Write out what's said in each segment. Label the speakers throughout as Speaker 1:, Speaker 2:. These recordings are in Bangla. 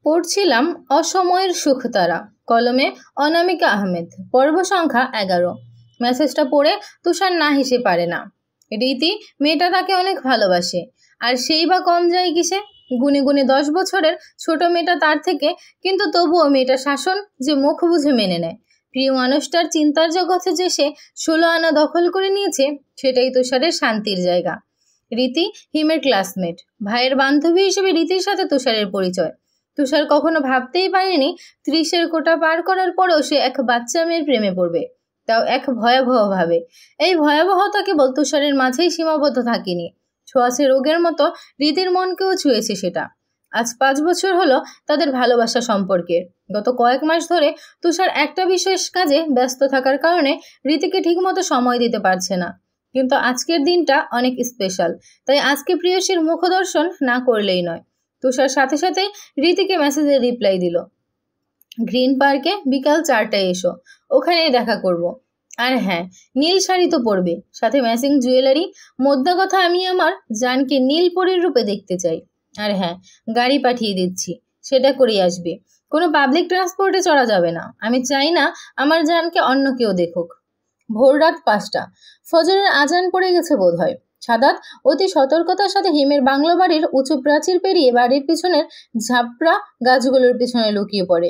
Speaker 1: পড়ছিলাম অসময়ের সুখতারা, কলমে অনামিকা আহমেদ, পর্ব সংখ্যা 11। মেসেজটা পড়ে তুষার না হেসে পারে না। রীতি মেয়েটা তাকে অনেক ভালোবাসে, আর সেই বা কম যায় কিসে? গুনে গুনে 10 বছরের ছোট মেয়েটা তার থেকে, কিন্তু তবুও মেয়েটার শাসন যে মুখ বুঝে মেনে নেয়। প্রিয় মানুষটার চিন্তার জগতে যে সে 16 আনা দখল করে নিয়েছে, সেটাই তুষারের শান্তির জায়গা। রীতি হিমের ক্লাসমেট, ভাইয়ের বান্ধবী হিসেবে রীতির সাথে তুষারের পরিচয়। তুষার কখনো ভাবতেই পারেনি 30-এর কোটা পার করার পরেও সে এক বাচ্চা মেয়ের প্রেমে পড়বে, তাও এক ভয়াবহভাবে। এই ভয়াবহতা কেবল তুষারের মাঝেই সীমাবদ্ধ থাকেনি, ছোঁয়াচে রোগের মতো রীতির মনকেও ছুঁয়েছে সেটা। আজ 5 বছর হলো তাদের ভালোবাসা সম্পর্কের। গত কয়েক মাস ধরে তুষার একটা বিশেষ কাজে ব্যস্ত থাকার কারণে রীতিকে ঠিকমতো সময় দিতে পারছে না, কিন্তু আজকের দিনটা অনেক স্পেশাল, তাই আজকে প্রিয়সীর মুখদর্শন না করলেই নয়। তুষার সাথে সাথে রীতিকে মেসেজের রিপ্লাই দিল, গ্রিন পার্কে বিকাল 4টায় এসো, ওখানেই দেখা করব। আর হ্যাঁ, নীল শাড়ি তো পরবে, সাথে ম্যাচিং জুয়েলারি। মোদ্দা কথা, আমি আমার জানকে নীল পরীর রূপে দেখতে চাই। আর হ্যাঁ, গাড়ি পাঠিয়ে দিচ্ছি, সেটা করেই আসবে। কোনো পাবলিক ট্রান্সপোর্টে চড়া যাবে না। আমি চাই না আমার জানকে অন্য কেউ দেখুক। ভোর রাত 5টা, ফজরের আজান পড়ে গেছে বোধ হয়। সাদাত অতি সতর্কতার সাথে হিমের বাংলো বাড়ির উঁচু প্রাচীর পেরিয়ে বাড়ির পিছনের ঝাপড়া গাছগুলোর পিছনে লুকিয়ে পড়ে।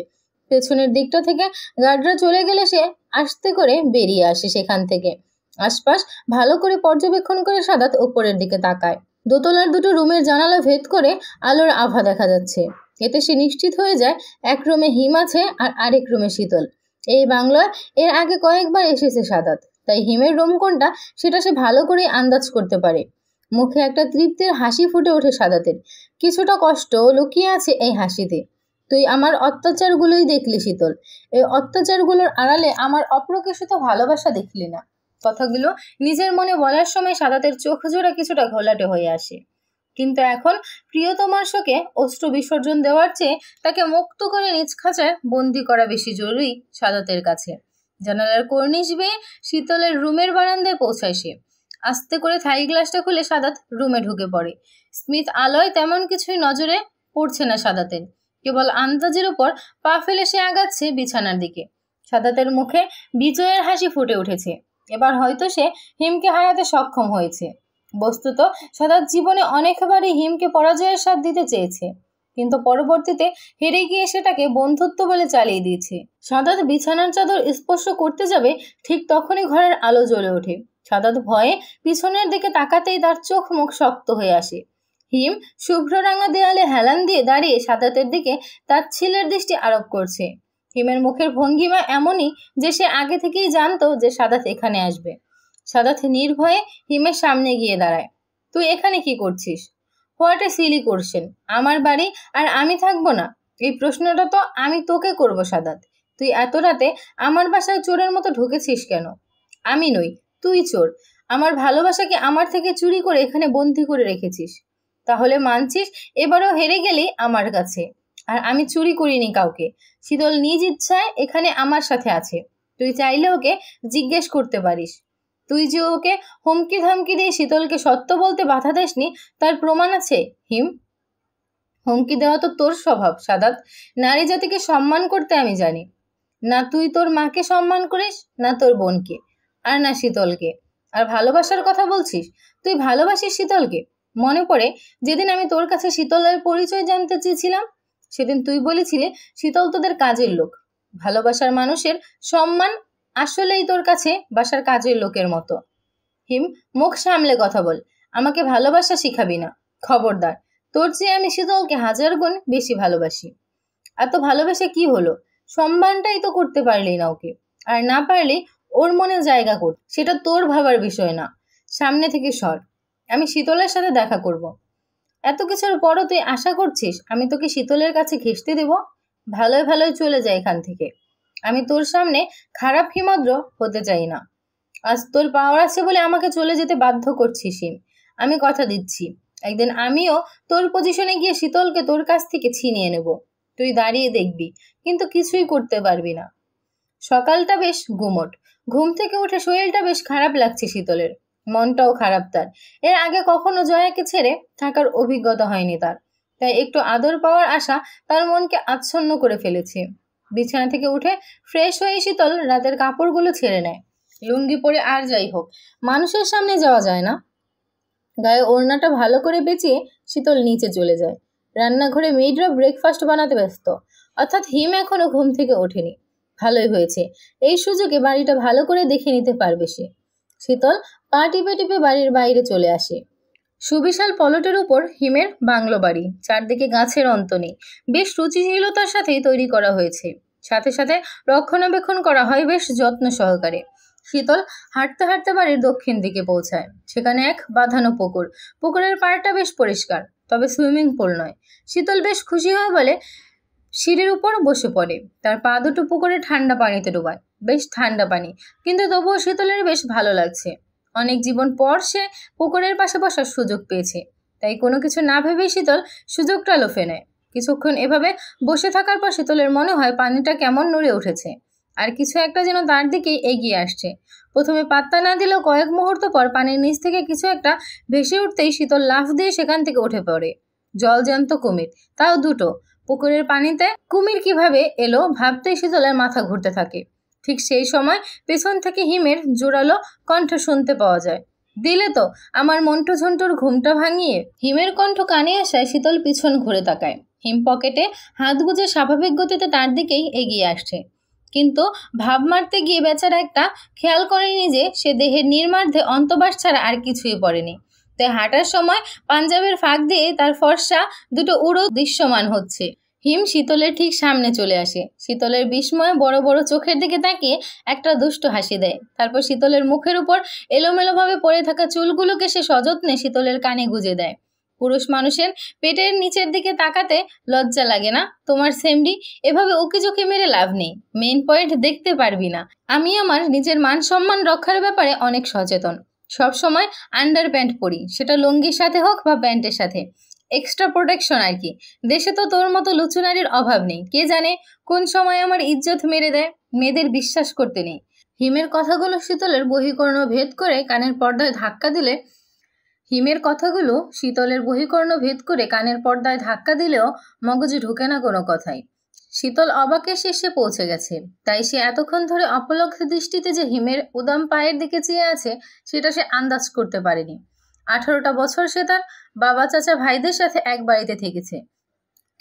Speaker 1: পেছনের দিকটা থেকে গার্ডরা চলে গেলে সে আস্তে করে বেরিয়ে আসে সেখান থেকে। আশপাশ ভালো করে পর্যবেক্ষণ করে সাদাত উপরের দিকে তাকায়। দোতলার দুটো রুমের জানালা ভেদ করে আলোর আভা দেখা যাচ্ছে। এতে সে নিশ্চিত হয়ে যায় এক রুমে হিম আছে আর আরেক রুমে শীতল। এই বাংলায় এর আগে কয়েকবার এসেছে সাদাত, তাই হিমের রুম কোনটা সেটা সে ভালো করে আন্দাজ করতে পারে। মুখে একটা তৃপ্তির হাসি ফুটে ওঠে সাদাতের, কিছুটা কষ্ট লুকিয়ে আছে এই হাসিতে। তুই আমার অত্যাচারগুলোই দেখলি শীতল, এই অত্যাচারগুলোর আড়ালে আমার অপ্রকাশিত ভালোবাসা দেখলি না। কথাগুলো নিজের মনে বলার সময় সাদাতের চোখ জোড়া কিছুটা ঘোলাটে হয়ে আসে। কিন্তু এখন প্রিয়তমার শোকে অশ্রু বিসর্জন দেওয়ার চেয়ে তাকে মুক্ত করে নিজ খাঁচায় বন্দি করা বেশি জরুরি সাদাতের কাছে। জানালার কর্নিশ বেয়ে শীতলের রুমের বারান্দায় পৌঁছায় সে। আস্তে করে থাই গ্লাসটা খুলে সাদাত রুমে ঢুকে পড়ে। স্মিথ আলোয় তেমন কিছুই নজরে পড়ছে না সাদাতের, কেবল আন্দাজের উপর পা ফেলে সে আগাচ্ছে বিছানার দিকে। সাদাতের মুখে বিজয়ের হাসি ফুটে উঠেছে। এবার হয়তো সে হিমকে হারাতে সক্ষম হয়েছে। বস্তুত সাদাত জীবনে অনেকবারই হিমকে পরাজয়ের স্বাদ দিতে চেয়েছে, কিন্তু পরবর্তীতে হেরে গিয়ে সেটাকে বন্ধুত্ব বলে চালিয়ে দিয়েছে। সাদাত বিছানার চাদর স্পর্শ করতে যাবে, ঠিক তখনই ঘরের আলো জ্বলে ওঠে। সাদাত ভয়ে পিছনের দিকে তাকাতেই তার চোখ মুখ শক্ত হয়ে আসে। হিম শুভ্র রাঙা দেয়ালে হেলান দিয়ে দাঁড়িয়ে সাদাতের দিকে তার ছিলের দৃষ্টি আরোপ করছে। হিমের মুখের ভঙ্গিমা এমনই যে সে আগে থেকেই জানতো যে সাদাত এখানে আসবে। সাদাত নির্ভয়ে হিমের সামনে গিয়ে দাঁড়ায়। তুই এখানে কি করছিস? What a silly question. আমার বাড়ি আর আমি থাকবো না? এই প্রশ্নটা তো আমি তোকে করব সাদাত। তুই এত রাতে আমার বাসায় চোরের মতো ঢুকেছিস কেন? আমি নই, তুই চোর। আমার ভালোবাসাকে আমার থেকে চুরি করে এখানে বন্দি করে রেখেছিস। তাহলে মানছিস এবারেও হেরে গেলি আমার কাছে? আর আমি চুরি করিনি কাউকে। শীতল নিজ ইচ্ছায় এখানে আমার সাথে আছে। তুই চাইলে ওকে জিজ্ঞেস করতে পারিস। তুই যে ওকে হুমকি ধামকি দিয়ে শীতলকে সত্য বলতে বাধা দেসনি, তার প্রমাণ আছে হিম। হুমকি দেওয়া তো তোর স্বভাব সাদাত। নারী জাতিকে সম্মান করতে আমি জানি না। তুই তোর মাকে সম্মান করিস না, তোর বোনকে, আর না শীতলকে। আর ভালোবাসার কথা বলছিস, তুই ভালোবাসিস শীতলকে? মনে পড়ে যেদিন আমি তোর কাছে শীতলের পরিচয় জানতে চেয়েছিলাম, সেদিন তুই বলেছিলি শীতল তোদের কাজের লোক। ভালোবাসার মানুষের সম্মান আসলেই তোর কাছে বাসার কাজের লোকের মতো। হিম, মুখ সামলে কথা বল। আমাকে ভালোবাসা শিখাবি না, খবরদার। তোর চেয়ে আমি শীতলকে 1000 গুণ বেশি ভালোবাসি। এত ভালোবেসে কি হলো? সম্মানটাই তো করতে পারলি না ওকে, আর না পারলি ওর মনে জায়গা কর। সেটা তোর ভাবার বিষয় না। সামনে থেকে সর। আমি শীতলের সাথে দেখা করব। এত কিছুর পরও তুই আশা করছিস আমি তোকে শীতলের কাছে ঘেঁষতে দেব? ভালোই ভালোই চলে যায় এখান থেকে। আমি তোর সামনে খারাপ হিমদ্র হতে চাই না। আজ তোর পাওয়ার আছে বলে আমাকে চলে যেতে বাধ্য করছিস হিম। আমি কথা দিচ্ছি, একদিন আমিও তোর পজিশনে গিয়ে শীতলকে তোর কাছ থেকে ছিনিয়ে নেব। তুই দাঁড়িয়ে দেখবি, কিন্তু কিছুই করতে পারবি না। সকালটা বেশ গুমোট। ঘুম থেকে উঠে শরীরটা বেশ খারাপ লাগছে শীতলের, মনটাও খারাপ তার। এর আগে কখনো জয়াকে ছেড়ে থাকার অভিজ্ঞতা হয়নি তার, তাই একটু আদর পাওয়ার আশা তার মনকে আচ্ছন্ন করে ফেলেছে। বিছানা থেকে উঠে ফ্রেশ হয়ে শীতল রাতের কাপড়গুলো ছেড়ে নেয়। লুঙ্গি পরে আর যাই হোক, মানুষের সামনে যাওয়া যায় না। গায়ে ওড়নাটা ভালো করে পেঁচিয়ে শীতল নিচে চলে যায়। রান্নাঘরে মেয়েডরা ব্রেকফাস্ট বানাতে ব্যস্ত, অর্থাৎ হিম এখনো ঘুম থেকে ওঠেনি। ভালোই হয়েছে, এই সুযোগে বাড়িটা ভালো করে দেখে নিতে পারবে সে। শীতল পা টিপে টিপে বাড়ির বাইরে চলে আসে। সুবিশাল পলটের উপর হিমের বাংলো বাড়ি, চারদিকে গাছের অন্ত নেই। বেশ রুচিশীলতার সাথেই তৈরি করা হয়েছে, সাথে সাথে রক্ষণাবেক্ষণ করা হয় বেশ যত্ন সহকারে। শীতল হাঁটতে হাঁটতে বাড়ির দক্ষিণ দিকে পৌঁছায়। সেখানে এক বাঁধানো পুকুর। পুকুরের পাড়টা বেশ পরিষ্কার, তবে সুইমিং পুল নয়। শীতল বেশ খুশি হয়ে বলে সিঁড়ির উপর বসে পড়ে। তার পা দুটো পুকুরে ঠান্ডা পানিতে ডোবায়। বেশ ঠান্ডা পানি, কিন্তু তবুও শীতলের বেশ ভালো লাগছে। অনেক জীবন পর সে পুকুরের পাশে বসার সুযোগ পেয়েছে, তাই কোনো কিছু না ভেবেই শীতল সুযোগটা লোফে নেয়। কিছুক্ষণ এভাবে বসে থাকার পর শীতলের মনে হয় পানিটা কেমন নড়ে উঠেছে, আর কিছু একটা যেন তার দিকেই এগিয়ে আসছে। প্রথমে পাত্তা না দিলেও কয়েক মুহূর্ত পর পানির নিচ থেকে কিছু একটা ভেসে উঠতেই শীতল লাফ দিয়ে সেখান থেকে উঠে পড়ে। জলজ্যান্ত কুমির, তাও দুটো। পুকুরের পানিতে কুমির কিভাবে এলো ভাবতেই শীতলের মাথা ঘুরতে থাকে। ঠিক সেই সময় পেছন থেকে হিমের জোরালো কণ্ঠ শুনতে পাওয়া যায়। দিলে তো আমার মন্টু ঝন্টুর ঘুমটা ভাঙিয়ে। হিমের কণ্ঠ কানে আসায় শীতল পিছন ঘুরে তাকায়। হিম পকেটে হাত গুজে স্বাভাবিক গতিতে তার দিকেই এগিয়ে আসছে, কিন্তু ভাব মারতে গিয়ে বেচারা একটা খেয়াল করেনি যে সে দেহের নির্মার্ধে অন্তবাস ছাড়া আর কিছুই পড়েনি। তাই হাঁটার সময় পাঞ্জাবের ফাঁক দিয়ে তার ফর্সা দুটো উড়ো দৃশ্যমান হচ্ছে। হিম শীতলের ঠিক সামনে চলে আসে। শীতলের বিস্ময়ে বড় বড় চোখের দিকে তাকিয়ে একটা দুষ্ট হাসি দেয়। তারপর শীতলের মুখের উপর এলোমেলোভাবে পড়ে থাকা চুলগুলোকে সে সযত্নে শীতলের কানে গুজে দেয়। পুরুষ মানুষের পেটের নিচের দিকে তাকাতে লজ্জা লাগে না তোমার সেমডি? এভাবে উকিঝুঁকি মেরে লাভ নেই, মেইন পয়েন্ট দেখতে পারবি না। আমি আমার নিজের মান সম্মান রক্ষার ব্যাপারে অনেক সচেতন। সব সময় আন্ডার প্যান্ট পরি, সেটা লুঙ্গির সাথে হোক বা প্যান্টের সাথে। এক্সট্রা প্রোটেকশন আর কি। দেশে তো তোর মতো লুচু নারীর অভাব নেই, কে জানে কোন সময় আমার ইজ্জত মেরে দেয়। মেয়েদের বিশ্বাস করতে নেই। হিমের কথাগুলো শীতলের বহিকর্ণ ভেদ করে কানের পর্দায় ধাক্কা দিলে কানের পর্দায় ধাক্কা দিলেও মগজে ঢুকে না কোনো কথাই। শীতল অবাকের শেষে পৌঁছে গেছে, তাই সে এতক্ষণ ধরে অপলক দৃষ্টিতে যে হিমের উদাম পায়ের দিকে চেয়ে আছে সেটা সে আন্দাজ করতে পারেনি। 18টা বছর সে তার বাবা চাচা ভাইদের সাথে এক বাড়িতে থেকেছে,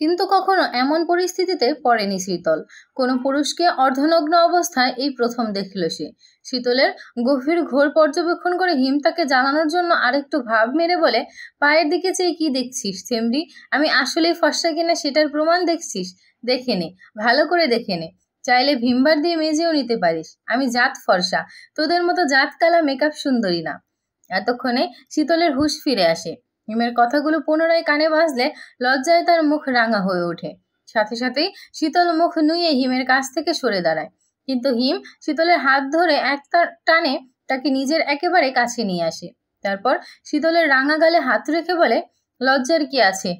Speaker 1: কিন্তু কখনো এমন পরিস্থিতিতে পড়েনি শীতল। কোনো পুরুষকে অর্ধনগ্ন অবস্থায় এই প্রথম দেখল সে। শীতলের গভীর ঘোর পর্যবেক্ষণ করে হিম তাকে জানানোর জন্য আরেকটু ভাব মেরে বলে, পায়ের দিকে চেয়ে কি দেখছিস সেমরি? আমি আসলেই ফর্সা কিনা সেটার প্রমাণ দেখছিস? দেখে নে, ভালো করে দেখে নে। চাইলে ভিমবার দিয়ে মেজেও নিতে পারিস। আমি জাত ফর্সা, তোদের মতো জাত কালা মেকআপ সুন্দরী না। এতক্ষণে শীতলের হুঁশ ফিরে আসে। হিমের কথাগুলো পুনরায় কানে বাজলে লজ্জায় তার মুখ রাঙা হয়ে ওঠে। সাথে সাথেই শীতল মুখ নুয়ে হিমের কাছ থেকে সরে দাঁড়ায়, কিন্তু হিম শীতলের হাত ধরে এক টানে তাকে নিজের একেবারে কাছে নিয়ে আসে। তারপর শীতলের রাঙা গালে হাত রেখে বলে, লজ্জার কি আছে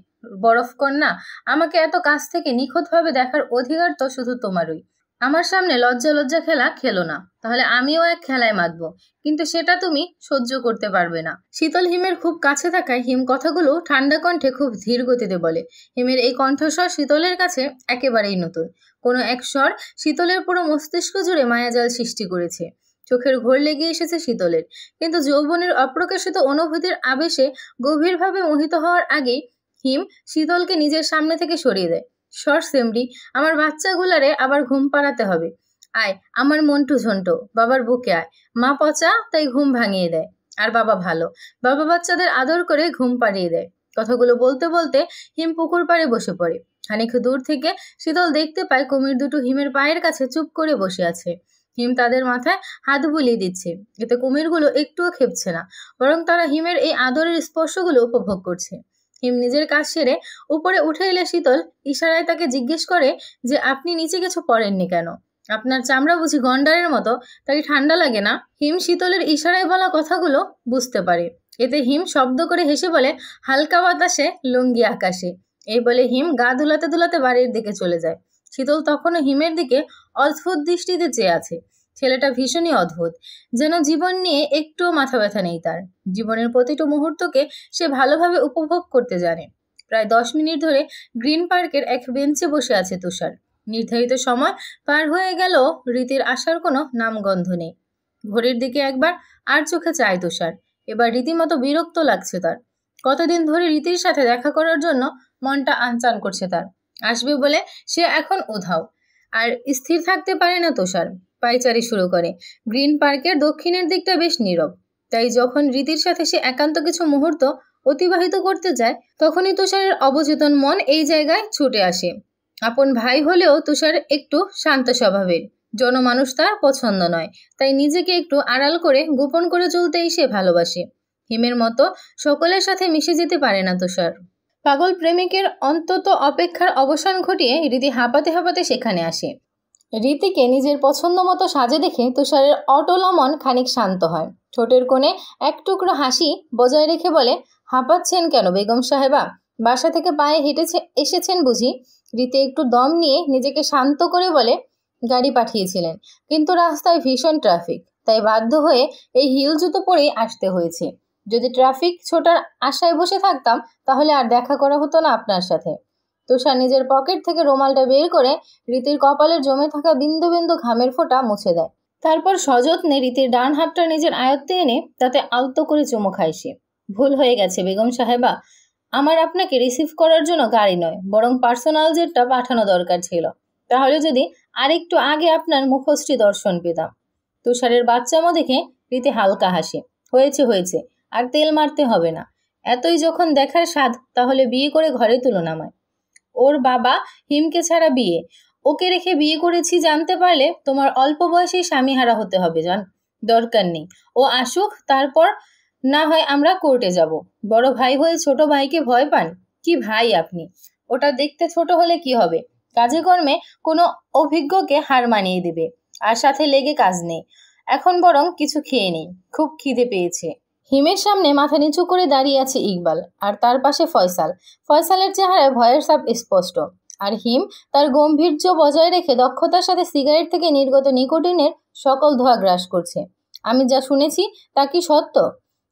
Speaker 1: বরফ কন্যা? আমাকে এত কাছ থেকে নিখুঁতভাবে দেখার অধিকার তো শুধু তোমারই। আমার সামনে লজ্জা খেলা খেলো না, তাহলে আমিও এক খেলায় মাতবো, কিন্তু সেটা তুমি সহ্য করতে পারবে না। শীতল হিমের খুব কাছে থাকায় হিম কথাগুলো ঠান্ডা কণ্ঠে খুব ধীর গতিতে বলে। হিমের এই কণ্ঠস্বর শীতলের কাছে একেবারেই নতুন। কোনো এক স্বর শীতলের পুরো মস্তিষ্ক জুড়ে মায়াজাল সৃষ্টি করেছে। চোখের ঘোর লেগে এসেছে শীতলের, কিন্তু যৌবনের অপ্রকাশিত অনুভূতির আবেশে গভীরভাবে মোহিত হওয়ার আগেই হিম শীতলকে নিজের সামনে থেকে সরিয়ে দেয়। সর সেমরি, আমার বাচ্চাগুলারে আবার ঘুম পাড়াতে হবে। আয় আমার মন্টু ঝন্টু, বাবার বুকে আয়। মা পচা, তাই ঘুম ভাঙিয়ে দেয়, আর বাবা ভালো, বাবা বাচ্চাদের আদর করে ঘুম পাড়িয়ে দেয়। কথাগুলো বলতে বলতে হিম পুকুর পাড়ে বসে পড়ে। খানিক দূর থেকে শীতল দেখতে পায় কুমির দুটো হিমের পায়ের কাছে চুপ করে বসে আছে। হিম তাদের মাথায় হাত বুলিয়ে দিচ্ছে, এতে কুমিরগুলো একটুও খেপছে না, বরং তারা হিমের এই আদরের স্পর্শগুলো উপভোগ করছে। হিম নিজের কাজ সেরে উপরে উঠে এলে শীতল ইশারায় তাকে জিজ্ঞেস করে যে, আপনি নিচে কিছু পরেননি কেন? আপনার চামড়া বুঝি গন্ডারের মতো, তাই ঠান্ডা লাগে না? হিম শীতলের ইশারায় বলা কথাগুলো বুঝতে পারে। এতে হিম শব্দ করে হেসে বলে, হালকা বাতাসে লুঙ্গি আকাশে। এই বলে হিম গা দুলাতে দুলাতে বাড়ির দিকে চলে যায়। শীতল তখনও হিমের দিকে অদ্ভুত দৃষ্টিতে চেয়ে আছে। ছেলেটা ভীষণই অদ্ভুত, যেন জীবন নিয়ে একটুও মাথা ব্যথা নেই তার। জীবনের প্রতিটা মুহূর্তকে সে ভালোভাবে উপভোগ করতে জানে। প্রায় 10 মিনিট ধরে গ্রিন পার্কের এক বেঞ্চে বসে আছে তুষার। নির্ধারিত সময় পার হয়ে গেল, রীতির আসার কোনো নামগন্ধ নেই। ঘড়ির দিকে একবার আর চোখে চায় তুষার। এবার রীতিমতো বিরক্ত লাগছে তার। কতদিন ধরে রীতির সাথে দেখা করার জন্য মনটা আনচান করছে তার। আসবে বলে সে এখন উধাও। আর স্থির থাকতে পারে না তুষার, পায়চারি শুরু করে। গ্রিন পার্কের দক্ষিণের দিকটা বেশ নীরব, তাই যখন রীতির সাথে সে একান্ত কিছু মুহূর্ত অতিবাহিত করতে যায়, তখনই তুষারের অবচেতন মন এই জায়গায় ছুটে আসে। আপন ভাই হলেও তুষার একটু শান্ত স্বভাবের, জনমানুষ তার পছন্দ নয়, তাই নিজেকে একটু আড়াল করে গোপন করে চলতেই সে ভালোবাসে। হিমের মতো সকলের সাথে মিশে যেতে পারে না তুষার। পাগল প্রেমিকের অন্তত অপেক্ষার অবসান ঘটিয়ে রীতি হাঁপাতে হাঁপাতে সেখানে আসে। রীতিকে নিজের পছন্দ মতো সাজে দেখে তুষারের অটলা মন খানিক শান্ত হয়। ঠোঁটের কোণে এক টুকরো হাসি বজায় রেখে বলে, হাঁপাচ্ছেন কেন বেগম সাহেবা? বাসা থেকে পায়ে হেঁটে এসেছেন বুঝি? রীতি একটু দম নিয়ে নিজেকে শান্ত করে বলে, গাড়ি পাঠিয়েছিলেন, কিন্তু রাস্তায় ভীষণ ট্রাফিক, তাই বাধ্য হয়ে এই হিল জুতো পরেই আসতে হয়েছে। যদি ট্রাফিক ছোটার আশায় বসে থাকতাম তাহলে আর দেখা করা হতো না আপনার সাথে। তুষার নিজের পকেট থেকে রুমালটা বের করে রীতির কপালের জমে থাকা বিন্দু বিন্দু ঘামের ফোঁটা মুছে দেয়। তারপর সযত্নে রীতির ডান হাতটা নিজের আয়ত্তে এনে তাতে আলতো করে চুমু খায় সে। ভুল হয়ে গেছে বেগম সাহেবা, আমার আপনাকে রিসিভ করার জন্য গাড়ি নয়, বরং পার্সোনাল জেটটা পাঠানো দরকার ছিল। তাহলে যদি আরেকটু আগে আপনার মুখশ্রী দর্শন পেতাম। তুষারের বাচ্চামো দেখে রীতি হালকা হাসে। হয়েছে হয়েছে, আর তেল মারতে হবে না। এতই যখন দেখার স্বাদ, তাহলে বিয়ে করে ঘরে তুলুন আমায়। ওর বাবা হিমকে ছাড়া বিয়ে, ওকে রেখে বিয়ে করেছি জানতে পারলে তোমার অল্প বয়সেই স্বামীহারা হতে হবে জান। দরকার নেই, ও আসুক, তারপর না হয় আমরা কোর্টে যাব। বড় ভাই হয়ে ছোট ভাইকে ভয় পান? কি ভাই আপনি? ওটা দেখতে ছোট হলে কি হবে, কাজে কর্মে কোনো অভিজ্ঞকে হার মানিয়ে দেবে। আর সাথে লেগে কাজ নেই। এখন বরং কিছু খেয়ে নেই, খুব খিদে পেয়েছে। হিমের সামনে মাথা নিচু করে দাঁড়িয়ে আছে ইকবাল, আর তার পাশে ফয়সাল। ফয়সালের চেহারায় ভয়ের ছাপ স্পষ্ট, আর হিম তার গম্ভীর্য বজায় রেখে দক্ষতার সাথে সিগারেট থেকে নির্গত নিকোটিনের সকল ধোঁয়া গ্রাস করছে। আমি যা শুনেছি তা কি সত্য?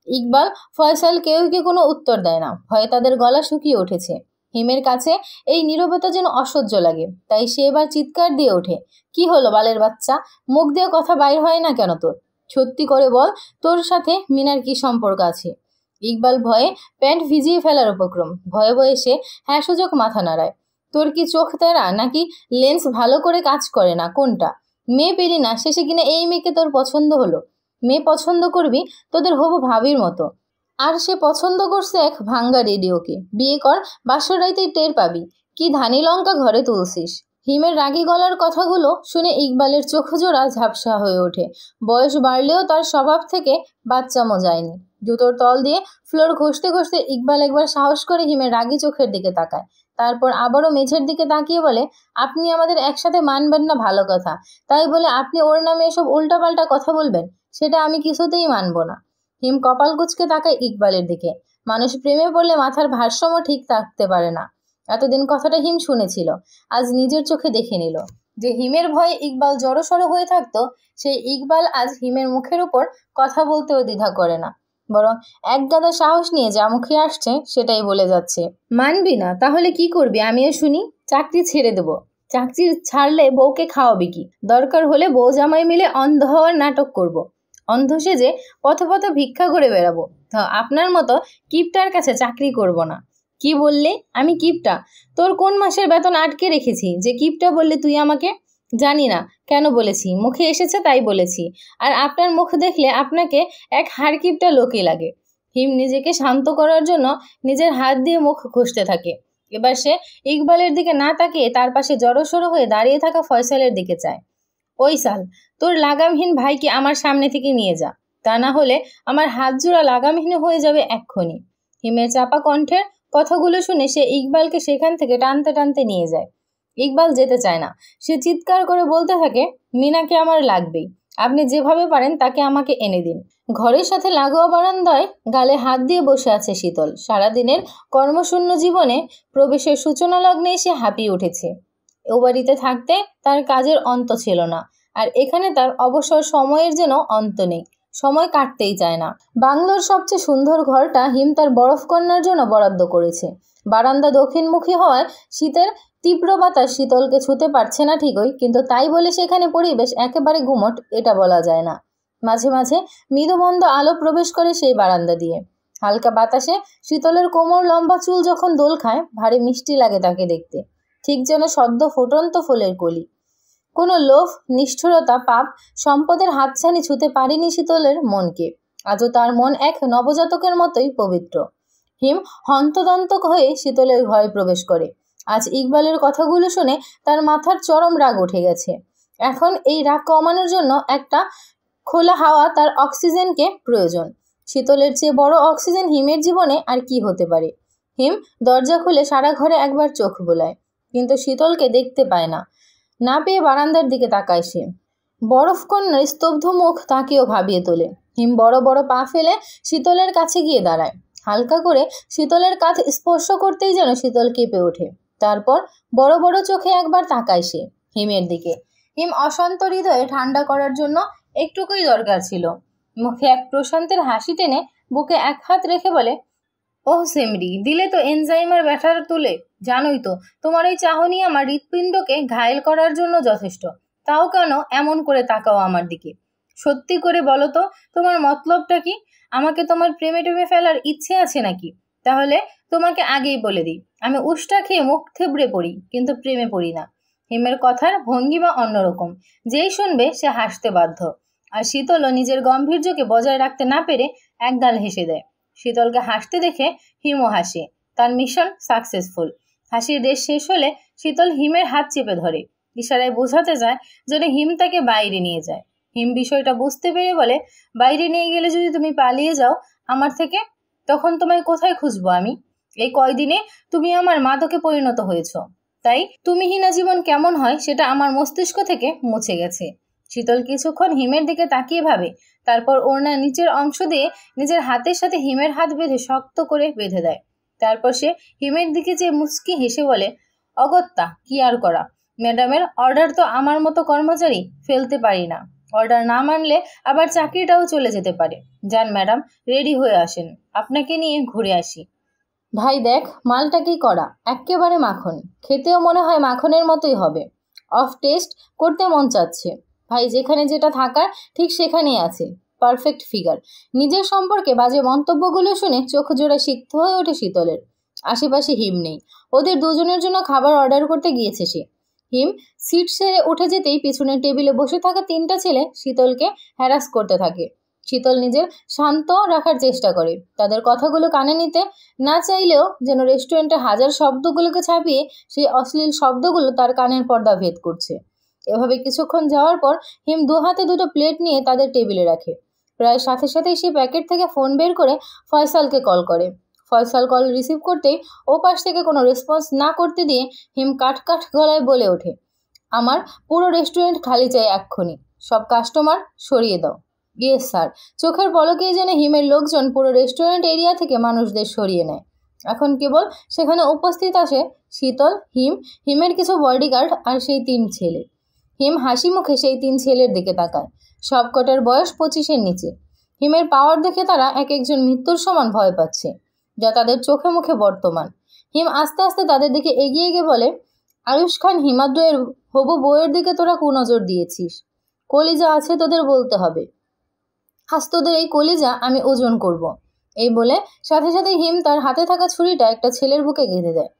Speaker 1: ইকবাল, ফয়সাল কেউকে কোনো উত্তর দেয় না। ভয়ে তাদের গলা শুকিয়ে উঠেছে। হিমের কাছে এই নীরবতা যেন অসহ্য লাগে, তাই সে এবার চিৎকার দিয়ে ওঠে, কি হলো বালের বাচ্চা? মুখ দিয়ে কথা বাইর হয় না কেন তোর? সত্যি করে বল, তোর সাথে মিনার কি সম্পর্ক আছে? ইকবাল ভয়ে প্যান্ট ভিজিয়ে ফেলার উপক্রম। ভয়ে ভয়ে সে হ্যাঁ সূচক মাথা নাড়ায়। তোর কি চোখ তেরা, নাকি লেন্স ভালো করে কাজ করে না? কোনটা? মেয়ে পেলি না, শেষে কিনা এই মেয়েকে তোর পছন্দ হলো। মেয়ে পছন্দ করবি তোদের হবু ভাবির মতো, আর সে পছন্দ করছে এক ভাঙ্গা রেডিওকে। বিয়ে কর, বাসর রাইতেই টের পাবি কি ধানি লঙ্কা ঘরে তুলছিস। হিমের রাগী গলার কথাগুলো শুনে ইকবালের চোখ জোড়া ঝাপসা হয়ে ওঠে। বয়স বাড়লেও তার স্বভাব থেকে বাচ্চামো যায়নি। জুতোর তল দিয়ে ফ্লোর ঘষতে ঘষতে ইকবাল একবার সাহস করে হিমের রাগী চোখের দিকে তাকায়। তারপর আবারও মেঝের দিকে তাকিয়ে বলে, আপনি আমাদের একসাথে মানবেন না ভালো কথা, তাই বলে আপনি ওর নামে এসব উল্টাপাল্টা কথা বলবেন, সেটা আমি কিছুতেই মানব না। হিম কপাল কুঁচকে তাকায় ইকবালের দিকে। মানুষ প্রেমে পড়লে মাথার ভারসাম্য ঠিক থাকতে পারে না। এতদিন কথাটা হিম শুনেছিল, আজ নিজের চোখে দেখে নিল। যে হিমের ভয়ে ইকবাল জড়সড় হয়ে থাকতো, সেই ইকবাল আজ হিমের মুখের উপর কথা বলতেও দ্বিধা করে না, বরং এক গাদা সাহস নিয়ে যা মুখে আসছে সেটাই বলে যাচ্ছে। মানবি না? তাহলে কি করবি আমিও শুনি। চাকরি ছেড়ে দেবো। চাকরি ছাড়লে বউকে খাওয়াবি কি? দরকার হলে বউ জামাই মিলে অন্ধ হওয়ার নাটক করব। অন্ধ সেজে পথে পথে ভিক্ষা করে বেড়াবো। তো আপনার মতো কিপটার কাছে চাকরি করব না। কি বললে? আমি কিপটা? তোর কোন মাসের বেতন আটকে রেখেছি যে কিপটা বললে তুই আমাকে? জানি না কেন বলেছি, মুখে এসেছে তাই বলেছি। আর আপনার মুখ দেখলে আপনাকে এক হাড়কিপটা লোকই লাগে। হিম নিজেকে শান্ত করার জন্য নিজের হাত দিয়ে মুখ ঘষতে থাকে। এবার সে ইকবালের দিকে না তাকিয়ে তার পাশে জড়সড় হয়ে দাঁড়িয়ে থাকা ফয়সালের দিকে চায়। ওই সাল, তোর লাগামহীন ভাইকে আমার সামনে থেকে নিয়ে যা, তা না হলে আমার হাত জোড়া লাগামহীন হয়ে যাবে এক্ষুনি। হিমের চাপা কণ্ঠের কথাগুলো শুনে সে ইকবালকে সেখান থেকে টানতে টানতে নিয়ে যায়। ইকবাল যেতে চায় না। সে চিৎকার করে বলতে থাকে, মিনাকে আমার লাগবেই। আপনি যেভাবে পারেন তাকে আমাকে এনে দিন। ঘরের সাথে লাগোয়া বারান্দায় গালে হাত দিয়ে বসে আছে শীতল। সারাদিনের কর্মশূন্য জীবনে প্রবেশের সূচনা লগ্নে সে হাঁপিয়ে উঠেছে। ও বাড়িতে থাকতে তার কাজের অন্ত ছিল না, আর এখানে তার অবসর সময়ের যেন অন্ত নেই। সময় কাটতেই চায় না। বাংলোর সবচেয়ে সুন্দর ঘরটা হিম তার বরফ কন্যার জন্য বরাদ্দ করেছে। বারান্দা দক্ষিণমুখী হওয়ায় শীতের তীব্র বাতাস শীতলকে ছুঁতে পারছে না ঠিকই, কিন্তু তাই বলে সেখানে পরিবেশ একেবারে গুমট এটা বলা যায় না। মাঝে মাঝে মৃদুমন্দ আলো প্রবেশ করে সেই বারান্দা দিয়ে। হালকা বাতাসে শীতলের কোমর লম্বা চুল যখন দোল খায়, ভারী মিষ্টি লাগে তাকে দেখতে, ঠিক যেন সদ্য ফুটন্ত ফুলের কলি। কোনো লোভ, নিষ্ঠুরতা, পাপ, সম্পদের হাতছানি ছুঁতে পারেনি শীতলের মনকে। আজও তার মন এক নবজাতকের মতোই পবিত্র। হিম হন্তদন্ত হয়ে শীতলের ঘরে প্রবেশ করে। আজ ইকবালের কথাগুলো শুনে তার মাথার চরম রাগ উঠে গেছে। এখন এই রাগ কমানোর জন্য একটা খোলা হাওয়া, তার অক্সিজেনকে প্রয়োজন। শীতলের চেয়ে বড় অক্সিজেন হিমের জীবনে আর কি হতে পারে? হিম দরজা খুলে সারা ঘরে একবার চোখ বোলায়, কিন্তু শীতলকে দেখতে পায় না। না পেয়ে বারান্দার দিকে তাকায় সে। বরফ কন্যার স্তব্ধ মুখ তাকেও ভাবিয়ে তোলে। হিম বড় বড় পা ফেলে শীতলের কাছে গিয়ে দাঁড়ায়। হালকা করে শীতলের কাঁধ স্পর্শ করতেই যেন শীতল কেঁপে ওঠে। তারপর বড় বড় চোখে একবার তাকায় সে হিমের দিকে। হিম অশান্ত হৃদয়ে ঠান্ডা করার জন্য একটুকুই দরকার ছিল। মুখে এক প্রশান্তের হাসি টেনে বুকে এক হাত রেখে বলে, ওহ সেমরি, দিলে তো এনজাইমার ব্যাটার তুলে। জানোই তো তোমার এই চাহনি আমার হৃৎপিণ্ডকে ঘায়েল করার জন্য যথেষ্ট। তাও কেন এমন করে তাকাও আমার দিকে? সত্যি করে বলো তো, তোমার মতলবটা কি? আমাকে তোমার প্রেমে টেমে ফেলার ইচ্ছে আছে নাকি? তাহলে তোমাকে আগেই বলে দিই, আমি উষ্টা খেয়ে মুখ থেবড়ে পড়ি, কিন্তু প্রেমে পড়ি না। হিমের কথার ভঙ্গিমা অন্যরকম। যেই শুনবে সে হাসতে বাধ্য। আর শীতলও নিজের গাম্ভীর্যকে বজায় রাখতে না পেরে একগাল হেসে দেয়। শীতলকে হাসতে দেখে হিমও হাসে। তার মিশন সাকসেসফুল। হাসির রেশ শেষ হলে শীতল হিমের হাত চেপে ধরে, ইশারায় বোঝাতে যায় যেন হিম তাকে বাইরে নিয়ে যায়। হিম বিষয়টা বুঝতে পেরে বলে, বাইরে নিয়ে গেলে যদি তুমি পালিয়ে যাও আমার থেকে, তখন তোমায় কোথায় খুঁজবো আমি? এই কয়দিনে তুমি আমার মাদকে পরিণত হয়েছ, তাই তুমিহীনা জীবন কেমন হয় সেটা আমার মস্তিষ্ক থেকে মুছে গেছে। শীতল কিছুক্ষণ হিমের দিকে তাকিয়ে ভাবে, তারপর ওড়নার নিচের অংশ দিয়ে নিজের হাতের সাথে হিমের হাত বেঁধে শক্ত করে বেঁধে দেয়। তারপর সে হিমের দিকে চেয়ে মুচকি হেসে বলে, অগত্যা, কি আর করা, ম্যাডামের অর্ডার তো আমার মতো কর্মচারী ফেলতে পারি না। অর্ডার না মানলে আবার চাকরিটাও চলে যেতে পারে। যান ম্যাডাম, রেডি হয়ে আসেন, আপনাকে নিয়ে ঘুরে আসি। ভাই দেখ, মালটা কি করা, এক্কেবারে মাখন, খেতেও মনে হয় মাখনের মতোই হবে। অফ টেস্ট করতে মন চাচ্ছে। ভাই যেখানে যেটা থাকার ঠিক সেখানেই আছে, পারফেক্ট ফিগার। নিজের সম্পর্কে বাজে মন্তব্যগুলো শুনে চোখ জোড়া সিক্ত হয়ে ওঠে শীতলের। আশেপাশে হিম নেই। ওদের দুজনের জন্য খাবার অর্ডার করতে গিয়েছে সে। হিম সিট ছেড়ে উঠে যেতেই পিছনের টেবিলে বসে থাকা 3টা ছেলে শীতলকে হ্যারাস করতে থাকে। শীতল নিজের শান্ত রাখার চেষ্টা করে, তাদের কথাগুলো কানে নিতে না চাইলেও যেন রেস্টুরেন্টের হাজার শব্দগুলোকে ছাপিয়ে সেই অশ্লীল শব্দগুলো তার কানের পর্দা ভেদ করছে। এভাবে কিছুক্ষণ যাওয়ার পর হিম 2 হাতে 2টো প্লেট নিয়ে তাদের টেবিলে রাখে। প্রায় সাথে সাথেই সে প্যাকেট থেকে ফোন বের করে ফয়সালকে কল করে। ফয়সাল কল রিসিভ করতেই ও পাশ থেকে কোনো রেসপন্স না করতে দিয়ে হিম কাঠ গলায় বলে ওঠে, আমার পুরো রেস্টুরেন্ট খালি চাই এক্ষুনি, সব কাস্টমার সরিয়ে দাও। Yes sir. চোখের পলকেই যেন হিমের লোকজন পুরো রেস্টুরেন্ট এরিয়া থেকে মানুষদের সরিয়ে নেয়। এখন কেবল সেখানে উপস্থিত আসে শীতল, হিমের কিছু বডিগার্ড আর সেই 3 ছেলে। হিম হাসি মুখে সেই 3 ছেলের দিকে তাকায়। সবকটার বয়স 25-এর নিচে। হিমের পাওয়ার দেখে তারা এক একজন মৃত্যুর সমান ভয় পাচ্ছে, যা তাদের চোখে মুখে বর্তমান। হিম আস্তে আস্তে তাদের দিকে এগিয়ে গিয়ে বলে, আয়ুষ খান হিমাদ্রয়ের হবু বউয়ের দিকে তোরা কুনজর দিয়েছিস। কলিজা আছে তোদের, বলতে হবে। আজ তোদের এই কলিজা আমি ওজন করব। এই বলে সাথে সাথে হিম তার হাতে থাকা ছুরিটা একটা ছেলের বুকে গেঁথে দেয়।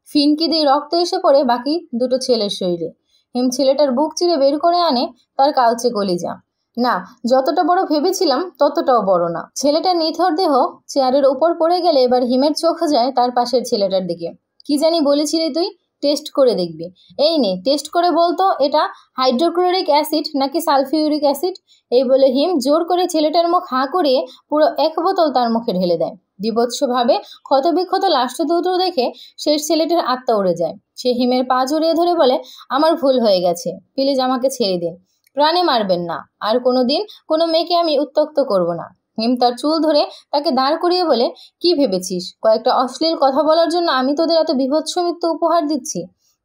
Speaker 1: ফিনকি দিয়ে রক্ত এসে পড়ে বাকি 2টো ছেলের শরীরে। হিম ছেলেটার বুক চিরে বের করে আনে তার কালচে কলিজা। না, যতটা বড় ভেবেছিলাম ততটাও বড় না। ছেলেটার নিথর দেহ চেয়ারের ওপর পড়ে গেলে এবার হিমের চোখ যায় তার পাশের ছেলেটার দিকে। কি জানি বলেছিলি তুই? টেস্ট করে দেখবি। এই নে, টেস্ট করে বলতো এটা হাইড্রোক্লোরিক অ্যাসিড নাকি সালফিউরিক অ্যাসিড। এই বলে হিম জোর করে ছেলেটার মুখ হাঁ করিয়ে পুরো 1 বোতল তার মুখে ঢেলে দেয়। বিভৎসভাবে ক্ষতবিক্ষত লাশ দুটো দেখে শেষ ছেলেটার আত্মা উড়ে যায়। সে হিমের পা জড়িয়ে ধরে বলে, আমার ভুল হয়ে গেছে, প্লিজ আমাকে ছেড়ে দিন, প্রাণে মারবেন না, আর কোনো দিন কোনো মেয়েকে আমি উত্ত্যক্ত করব না। হিম তার চুল ধরে তাকে দাঁড় করিয়ে বলে, কি ভেবেছিস কয়েকটা অশ্লীল কথা বলার জন্য আমি তোদের এত বিভৎস মৃত্যু উপহার দিচ্ছি?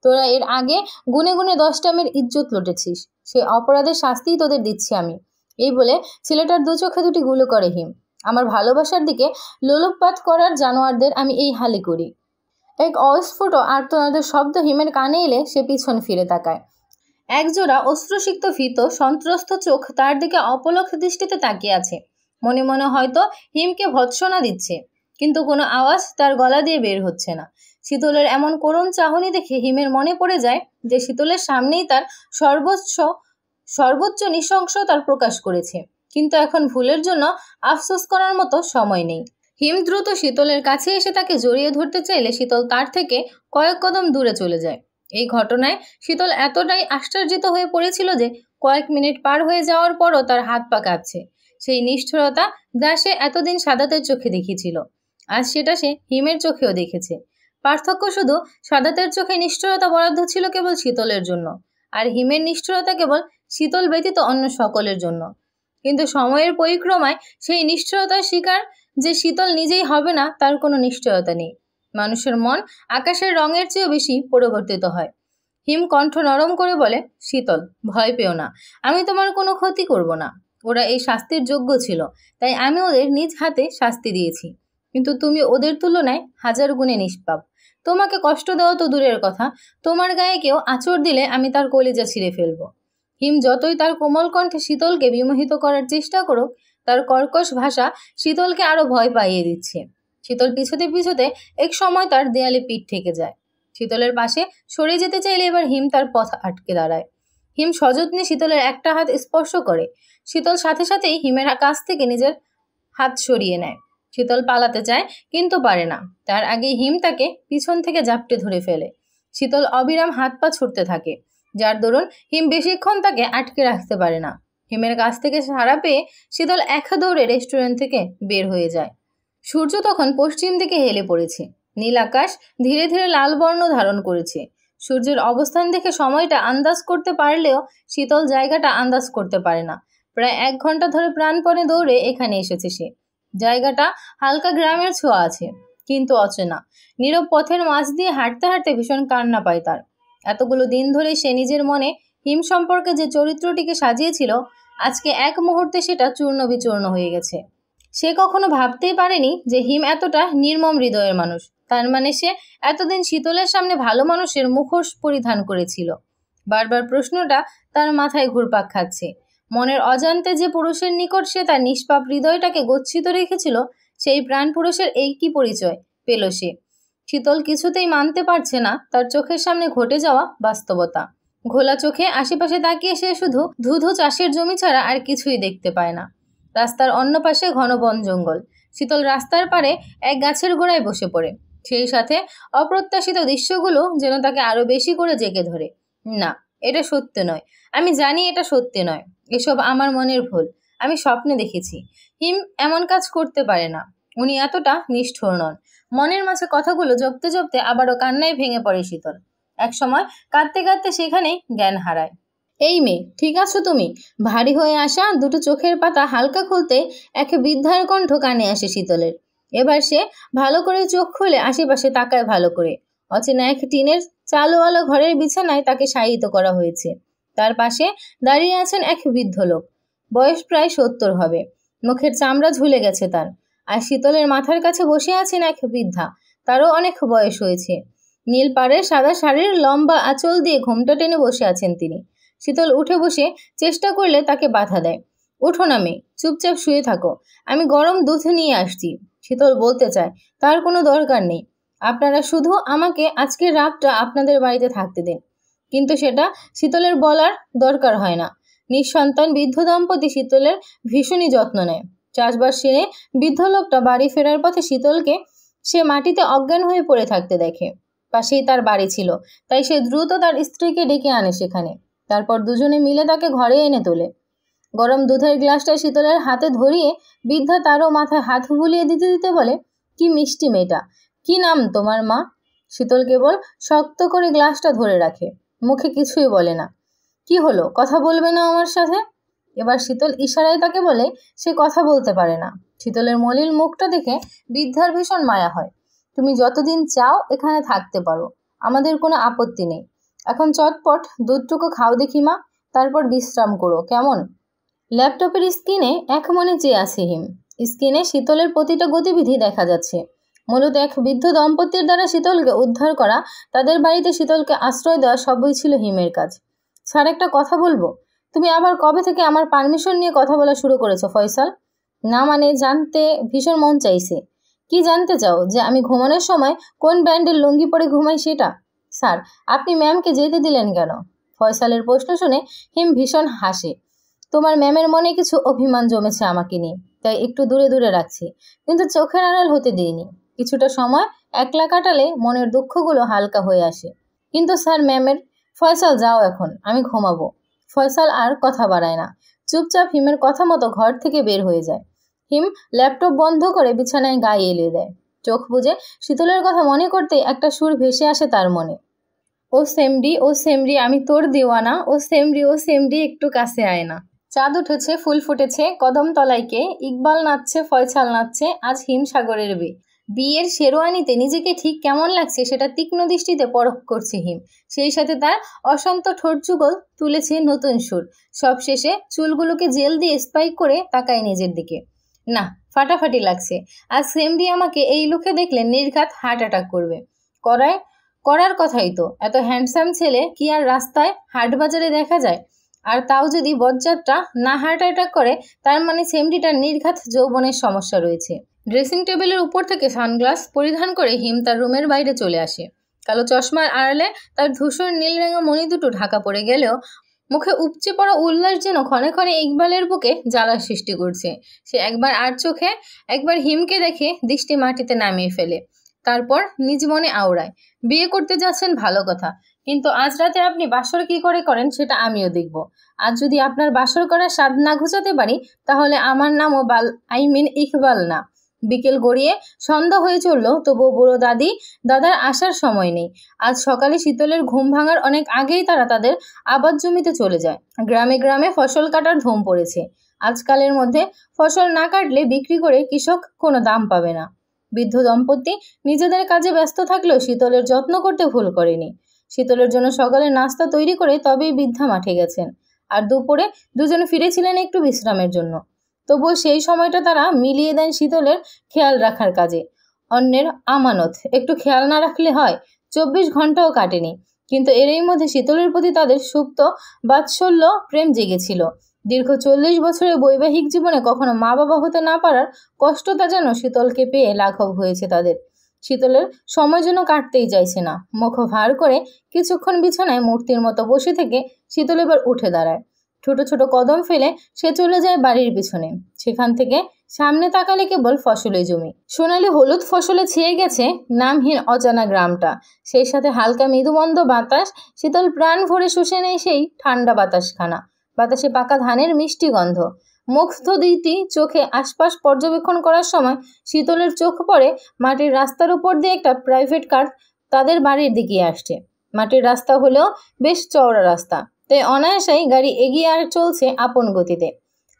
Speaker 1: তোরা এর আগে গুনে গুনে 10টা মেয়ের ইজ্জত লুটেছিস, সেই অপরাধের শাস্তিই তোদের দিচ্ছি আমি। এই বলে ছেলেটার 2 চোখে 2টি গুলো করে হিম। আমার ভালোবাসার দিকে লোলুপপাত করার জানোয়ারদের আমি এই হালে করি। এক অস্ফুট আর্তনাদের শব্দ হিমের কানে এলে সে পিছন ফিরে তাকায়। একজোড়া অশ্রুসিক্ত ভীত সন্ত্রস্ত চোখ তার দিকে অপলক দৃষ্টিতে তাকিয়ে আছে। মনে মনে হয়তো হিমকে ভৎসনা দিচ্ছে, কিন্তু কোনো আওয়াজ তার গলা দিয়ে বের হচ্ছে না। শীতলের এমন করুণ চাহনি দেখে হিমের মনে পড়ে যায় যে শীতলের সামনেই তার সর্বোচ্চ নৃশংসতার প্রকাশ করেছে, কিন্তু এখন ভুলের জন্য আফসোস করার মতো সময় নেই। হিম দ্রুত শীতলের কাছে এসে তাকে জড়িয়ে ধরতে চাইলে শীতল তার থেকে কয়েক কদম দূরে চলে যায়। এই ঘটনায় শীতল এতটাই আশ্চর্যিত হয়ে পড়েছিল যে কয়েক মিনিট পার হয়ে যাওয়ার পরও তার হাত পা কাঁপছে। সেই নিষ্ঠুরতা যা সে এতদিন সাদাতের চোখে দেখেছিল, আজ সেটা সে হিমের চোখেও দেখেছে। পার্থক্য শুধু সাদাতের চোখে নিষ্ঠুরতা বরাদ্দ ছিল কেবল শীতলের জন্য, আর হিমের নিষ্ঠুরতা কেবল শীতল ব্যতীত অন্য সকলের জন্য। কিন্তু সময়ের পরিক্রমায় সেই নিষ্ঠুরতার শিকার যে শীতল নিজেই হবে না তার কোনো নিশ্চয়তা নেই। মানুষের মন আকাশের রঙের চেয়েও বেশি পরিবর্তিত হয়। হিম কণ্ঠ নরম করে বলে, শীতল, ভয় পেও না, আমি তোমার কোনো ক্ষতি করব না। ওরা এই শাস্তির যোগ্য ছিল, তাই আমি ওদের নিজ হাতে শাস্তি দিয়েছি, কিন্তু তুমি ওদের তুলনায় হাজার গুণে নিষ্পাপ। তোমাকে কষ্ট দেওয়া তো দূরের কথা, তোমার গায়ে কেউ আঁচড় দিলে আমি তার কলিজা ছিঁড়ে ফেলবো। হিম যতই তার কোমল কণ্ঠে শীতলকে বিমোহিত করার চেষ্টা করুক, তার কর্কশ ভাষা শীতলকে আরো ভয় পাইয়ে দিচ্ছে। শীতল পিছতে পিছতে এক সময় তার দেয়ালে পিঠ ঠেকে যায়। শীতলের পাশে সরে যেতে চাইলে এবার হিম তার পথ আটকে দাঁড়ায়। হিম সযত্নে শীতলের একটা হাত স্পর্শ করে। শীতল সাথে সাথেই হিমের কাছ থেকে নিজের হাত সরিয়ে নেয়। শীতল পালাতে চায়, কিন্তু পারে না। তার আগেই হিম তাকে পিছন থেকে জাপটে ধরে ফেলে। শীতল অবিরাম হাত পা ছুটতে থাকে, যার দরুন হিম বেশিক্ষণ তাকে আটকে রাখতে পারে না। হিমের কাছ থেকে সাড়া পেয়ে শীতল এক দৌড়ে রেস্টুরেন্ট থেকে বের হয়ে যায়। সূর্য তখন পশ্চিম দিকে হেলে পড়েছে। নীল আকাশ ধীরে ধীরে লাল বর্ণ ধারণ করেছে। সূর্যের অবস্থান দেখে সময়টা আন্দাজ করতে পারলেও শীতল জায়গাটা আন্দাজ করতে পারে না। প্রায় 1 ঘন্টা ধরে প্রাণপণে দৌড়ে এখানে এসেছে সে। জায়গাটা হালকা গ্রামের ছোঁয়া আছে, কিন্তু অচেনা। নীরব পথের মাঝ দিয়ে হাঁটতে হাঁটতে ভীষণ কান্না পায় তার। এতগুলো দিন ধরে সে নিজের মনে হিম সম্পর্কে যে চরিত্রটিকে সাজিয়েছিল, আজকে এক মুহূর্তে সেটা চূর্ণ বিচূর্ণ হয়ে গেছে। সে কখনো ভাবতেই পারেনি যে হিম এতটা নির্মম হৃদয়ের মানুষ। তার মানে সে এতদিন শীতলের সামনে ভালো মানুষের মুখোশ পরিধান করেছিল। বারবার প্রশ্নটা তার মাথায় ঘুরপাক খাচ্ছে। মনের অজান্তে যে পুরুষের নিকট সে তার নিষ্পাপ হৃদয়টাকে গচ্ছিত রেখেছিল, সেই প্রাণ পুরুষের এই কি পরিচয় পেল সে? শীতল কিছুতেই মানতে পারছে না তার চোখের সামনে ঘটে যাওয়া বাস্তবতা। ঘোলা চোখে আশেপাশে তাকিয়ে সে শুধু ধুধু চাষের জমি ছাড়া আর কিছুই দেখতে পায় না। রাস্তার অন্য পাশে ঘন বন জঙ্গল। শীতল রাস্তার পারে এক গাছের গোড়ায় বসে পড়ে। সেই সাথে অপ্রত্যাশিত দৃশ্যগুলো যেন তাকে আরো বেশি করে জেগে ধরে। না, এটা সত্য নয়। আমি জানি এটা সত্যি নয়। এসব আমার মনের ভুল। আমি স্বপ্নে দেখেছি। হিম এমন কাজ করতে পারে না। উনি এতটা নিষ্ঠুর নন। মনের মাঝে কথাগুলো জপতে জপতে আবারও কান্নায় ভেঙে পড়ে শীতল। একসময় কাঁদতে কাঁদতে সেখানেই জ্ঞান হারায়। এই মেয়ে, ঠিক আছো তুমি? ভারী হয়ে আসা দুটো চোখের পাতা হালকা খুলতে এক বৃদ্ধার কণ্ঠ কানে আসে শীতলের। এবার সে ভালো করে চোখ খুলে আশেপাশে তাকায় ভালো করে। অচেনা এক টিনের চালওয়ালা ঘরের বিছানায় তাকে শায়িত করা হয়েছে। তার পাশে দাঁড়িয়ে আছেন এক বৃদ্ধ লোক। বয়স প্রায় 70 হবে। মুখের চামড়া ঝুলে গেছে তার। আর শীতলের মাথার কাছে বসে আছেন এক বৃদ্ধা। তারও অনেক বয়স হয়েছে। নীল পাড়ের সাদা শাড়ির লম্বা আঁচল দিয়ে ঘোমটা টেনে বসে আছেন তিনি। শীতল উঠে বসে চেষ্টা করলে তাকে বাধা দেয়। উঠো না মেয়ে, চুপচাপ শুয়ে থাকো, আমি গরম দুধ নিয়ে আসছি। শীতল বলতে চায়, তার কোনো দরকার নেই, আপনারা শুধু আমাকে আজকের রাতটা আপনাদের বাড়িতে থাকতে দিন। কিন্তু সেটা শীতলের বলার দরকার হয় না। নিঃসন্তান বৃদ্ধ দম্পতি শীতলের ভীষণই যত্ন নেয়। চাষবাস সেরে বৃদ্ধ লোকটা বাড়ি ফেরার পথে শীতলকে সে মাটিতে অজ্ঞান হয়ে পড়ে থাকতে দেখে। পাশেই তার বাড়ি ছিল, তাই সে দ্রুত তার স্ত্রীকে ডেকে আনে সেখানে। তারপর দুজনে মিলে তাকে ঘরে এনে তোলে। গরম দুধের গ্লাসটা শীতলের হাতে ধরিয়ে বৃদ্ধা তারও মাথায় হাত বুলিয়ে দিতে দিতে বলে, কি মিষ্টি মেয়েটা, কি নাম তোমার মা? শীতল কেবল শক্ত করে গ্লাসটা ধরে রাখে, মুখে কিছুই বলে না। কি হলো, কথা বলবে না আমার সাথে? এবার শীতল ইশারায় তাকে বলে সে কথা বলতে পারে না। শীতলের মলিন মুখটা দেখে বৃদ্ধার ভীষণ মায়া হয়। তুমি যতদিন চাও এখানে থাকতে পারো, আমাদের কোনো আপত্তি নেই। এখন চটপট দুধটুকু খাও দেখি মা, তারপর বিশ্রাম করো, কেমন? ল্যাপটপের স্ক্রিনে এক মনে চেয়ে আছে হিম। স্ক্রিনে শীতলের প্রতিটা গতিবিধি দেখা যাচ্ছে। মূলত এক বৃদ্ধ দম্পতির দ্বারা শীতলকে উদ্ধার করা, তাদের বাড়িতে শীতলকে আশ্রয় দেওয়া সবই ছিল হিমের কাজ। স্যার, একটা কথা বলবো? তুমি আবার কবে থেকে আমার পারমিশন নিয়ে কথা বলা শুরু করেছো ফয়সাল? না মানে জানতে ভীষণ মন চাইছে। কি জানতে চাও? যে আমি ঘুমানোর সময় কোন ব্র্যান্ডের লুঙ্গি পরে ঘুমাই সেটা? স্যার, আপনি ম্যামকে যেতে দিলেন কেন? ফয়সালের প্রশ্ন শুনে হিম ভীষণ হাসে। তোমার ম্যামের মনে কিছু অভিমান জমেছে আমাকে নিয়ে, তাই একটু দূরে দূরে রাখছি, কিন্তু চোখের আড়াল হতে দিইনি। কিছুটা সময় একলা কাটালে মনের দুঃখগুলো হালকা হয়ে আসে। কিন্তু স্যার ম্যামের... ফয়সাল, যাও এখন, আমি ঘুমাবো। ফয়সাল আর কথা বাড়ায় না, চুপচাপ হিমের কথা মতো ঘর থেকে বের হয়ে যায়। হিম ল্যাপটপ বন্ধ করে বিছানায় গায়ে এলিয়ে দেয়। চোখ বুজে শীতলের কথা মনে করতেই একটা সুর ভেসে আসে তার মনে। ও সেমরি, ও সেমরি, আমি তোর দেওয়ানা, ও সেমরি, ও সেমরি, একটু কাছে আয় না। চাঁদ উঠেছে, ফুল ফুটেছে কদম তলাইকে, ইকবাল নাচছে, ফয়সাল নাচছে, আজ হিমসাগরের বিয়ের শেরওয়ানিতে নিজেকে ঠিক কেমন লাগছে সেটা তীক্ষ্ণ দৃষ্টিতে পরখ করছে হিম। সেই সাথে তার অশান্ত ঠোঁট যুগল তুলেছে নতুন সুর। সবশেষে চুলগুলোকে জেল দিয়ে স্পাইক করে তাকায় নিজের দিকে। না, ফাটাফাটি লাগছে। আজ সেমরি আমাকে এই লুকে দেখলে নির্ঘাত হার্ট অ্যাটাক করবে। করার কথাই তো। এত হ্যান্ডসাম ছেলে কি আর রাস্তায় হাট বাজারে দেখা যায়? আর তাও যদি বজ্জাতটা না হার্ট অ্যাটাক করে, তার মানে সেমরিটার নির্ঘাত যৌবনের সমস্যা রয়েছে। ড্রেসিং টেবিলের উপর থেকে সানগ্লাস পরিধান করে হিম তার রুমের বাইরে চলে আসে। কালো চশমার আড়ালে তার ধূসর নীল রঙা মণি দুটো ঢাকা পড়ে গেলেও মুখে উপচে পড়া উল্লাস যেন ক্ষণে ক্ষণে ইকবালের বুকে জ্বালার সৃষ্টি করছে। সে একবার আর চোখে একবার হিমকে দেখে দৃষ্টি মাটিতে নামিয়ে ফেলে। তারপর নিজ মনে আওড়ায়, বিয়ে করতে যাচ্ছেন ভালো কথা, কিন্তু আজ রাতে আপনি বাসর কি করে করেন সেটা আমিও দেখব। আজ যদি আপনার বাসর করার স্বাদ না ঘুচাতে পারি, তাহলে আমার নামও ইকবাল না। বিকেল গড়িয়ে সন্ধ্যা হয়ে চলল, তবুও বুড়ো দাদার আসার সময় নেই। আজ সকালে শীতলের ঘুম ভাঙার অনেক আগেই তারা তাদের আবাদ জমিতে চলে যায়। গ্রামে গ্রামে ফসল কাটার ধুম পড়েছে। আজকালের মধ্যে ফসল না কাটলে বিক্রি করে কৃষক কোনো দাম পাবে না। বৃদ্ধ দম্পতি নিজেদের কাজে ব্যস্ত থাকলেও শীতলের যত্ন করতে ভুল করেনি। শীতলের জন্য সকালে নাস্তা তৈরি করে তবেই বৃদ্ধা মাঠে গেছেন। আর দুপুরে দুজন ফিরেছিলেন একটু বিশ্রামের জন্য। তবুও সেই সময়টা তারা মিলিয়ে দেন শীতলের খেয়াল রাখার কাজে। অন্যের আমানত একটু খেয়াল না রাখলে হয়? 24 ঘন্টাও কাটেনি, কিন্তু এরই মধ্যে শীতলের প্রতি তাদের সুপ্ত বাৎসল্য প্রেম জেগেছিল। দীর্ঘ 40 বছরের বৈবাহিক জীবনে কখনো মা বাবা হতে না পারার কষ্টটা যেন শীতলকে পেয়ে লাঘব হয়েছে তাদের। শীতলের সময় যেন কাটতেই চাইছে না। মুখ ভার করে কিছুক্ষণ বিছানায় মূর্তির মতো বসে থেকে শীতল এবার উঠে দাঁড়ায়। ছোট ছোট কদম ফেলে সে চলে যায় বাড়ির পিছনে। সেখান থেকে সামনে তাকালে কেবল ফসলের জমি। সোনালি হলুদ ফসলে ছেয়ে গেছে নামহীন অজানা গ্রামটা। সেই সাথে হালকা মৃদুমন্দ বাতাস। শীতল প্রাণ ভরে শুষে নেয় সেই ঠান্ডা বাতাসখানা। বাতাসে পাকা ধানের মিষ্টি গন্ধ। মুগ্ধ দিতি চোখে আশপাশ পর্যবেক্ষণ করার সময় শীতলের চোখ পড়ে মাটির রাস্তার উপর দিয়ে একটা প্রাইভেট কার তাদের বাড়ির দিকে আসছে। মাটির রাস্তা হলেও বেশ চওড়া রাস্তা, তাই অনায়াসেই গাড়ি এগিয়ে আর চলছে আপন গতিতে।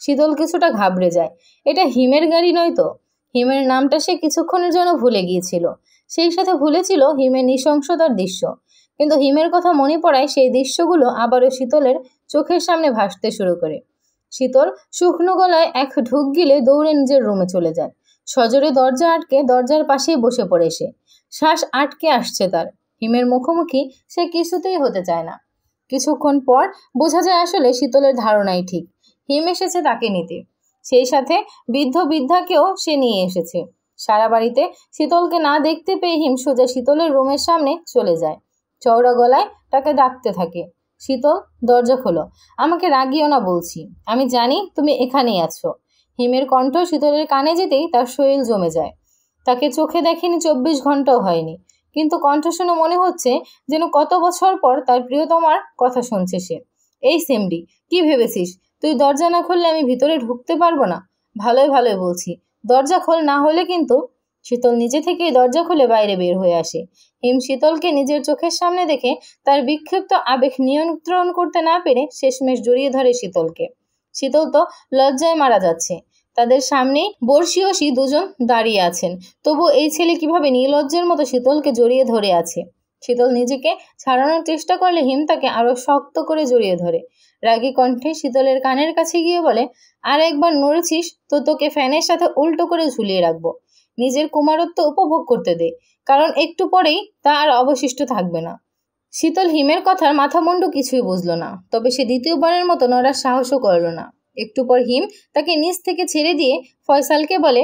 Speaker 1: শীতল কিছুটা ঘাবড়ে যায়। এটা হিমের গাড়ি নয় তো? হিমের নামটা সে কিছুক্ষণের জন্য ভুলে গিয়েছিল। সেই সাথে ভুলেছিল হিমের নৃশংসতার দৃশ্য। কিন্তু হিমের কথা মনে পড়ায় সেই দৃশ্যগুলো আবারও শীতলের চোখের সামনে ভাসতে শুরু করে। শীতল শুকনো গলায় এক ঢুক গিলে দৌড়ে নিজের রুমে চলে যায়। সজোরে দরজা আটকে দরজার পাশেই বসে পড়ে সে। শ্বাস আটকে আসছে তার। হিমের মুখোমুখি সে কিছুতেই হতে চায় না। কিছুক্ষণ পর বোঝা যায় আসলে শীতলের ধারণাই ঠিক। হিম এসেছে তাকে নিতে। সেই সাথে বৃদ্ধাকেও সে নিয়ে এসেছে। সারা বাড়িতে শীতলকে না দেখতে পেয়ে হিম সোজা শীতলের রুমের সামনে চলে যায়। চওড়া গলায় তাকে ডাকতে থাকে, শীতল, দরজা খোলো, আমাকে রাগিও না বলছি, আমি জানি তুমি এখানেই আছো। হিমের কণ্ঠ শীতলের কানে যেতেই তার শরীর জমে যায়। তাকে চোখে দেখেনি 24 ঘন্টাও হয়নি, কিন্তু কণ্ঠ শুনে মনে হচ্ছে যেন কত বছর পর তার প্রিয়তমার কথা শুনছে সে। এই সেমরি, কি ভেবেছিস তুই দরজা না খুললে আমি ভিতরে ঢুকতে পারবো না? ভালোই ভালোই বলছি, দরজা খোল, না হলে কিন্তু। শীতল নিজে থেকেই দরজা খুলে বাইরে বের হয়ে আসে। হিম শীতলকে নিজের চোখের সামনে দেখে তার বিক্ষিপ্ত আবেগ নিয়ন্ত্রণ করতে না পেরে শেষমেশ জড়িয়ে ধরে শীতলকে। শীতল তো লজ্জায় মারা যাচ্ছে। তাদের সামনেই বর্ষীয়সী দুজন দাঁড়িয়ে আছেন, তবু এই ছেলে কিভাবে নির্লজ্জের মতো শীতলকে জড়িয়ে ধরে আছে। শীতল নিজেকে ছাড়ানোর চেষ্টা করলে হিম তাকে আরো শক্ত করে জড়িয়ে ধরে। রাগী কণ্ঠে শীতলের কানের কাছে গিয়ে বলে, আর একবার নড়েছিস তো তোকে ফ্যানের সাথে উল্টো করে ঝুলিয়ে রাখবো। নিজের কুমারত্ব উপভোগ করতে দে, কারণ একটু পরেই তা আর অবশিষ্ট থাকবে না। শীতল হিমের কথার মাথা মুন্ডু কিছুই বুঝলো না, তবে সে দ্বিতীয়বারের মতো নড়ার সাহসও করলো না। একটু পর হিম তাকে নিচ থেকে ছেড়ে দিয়ে ফয়সালকে বলে,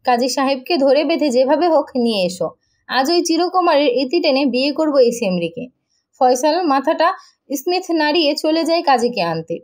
Speaker 1: কাজী সাহেবকে ধরে বেঁধে যেভাবে হোক নিয়ে এসো। আজ ওই চিরকুমারের ইতি টেনে বিয়ে করবো এই সেমরিকে। ফয়সাল মাথাটা স্মিথ নাড়িয়ে চলে যায় কাজীকে আনতে।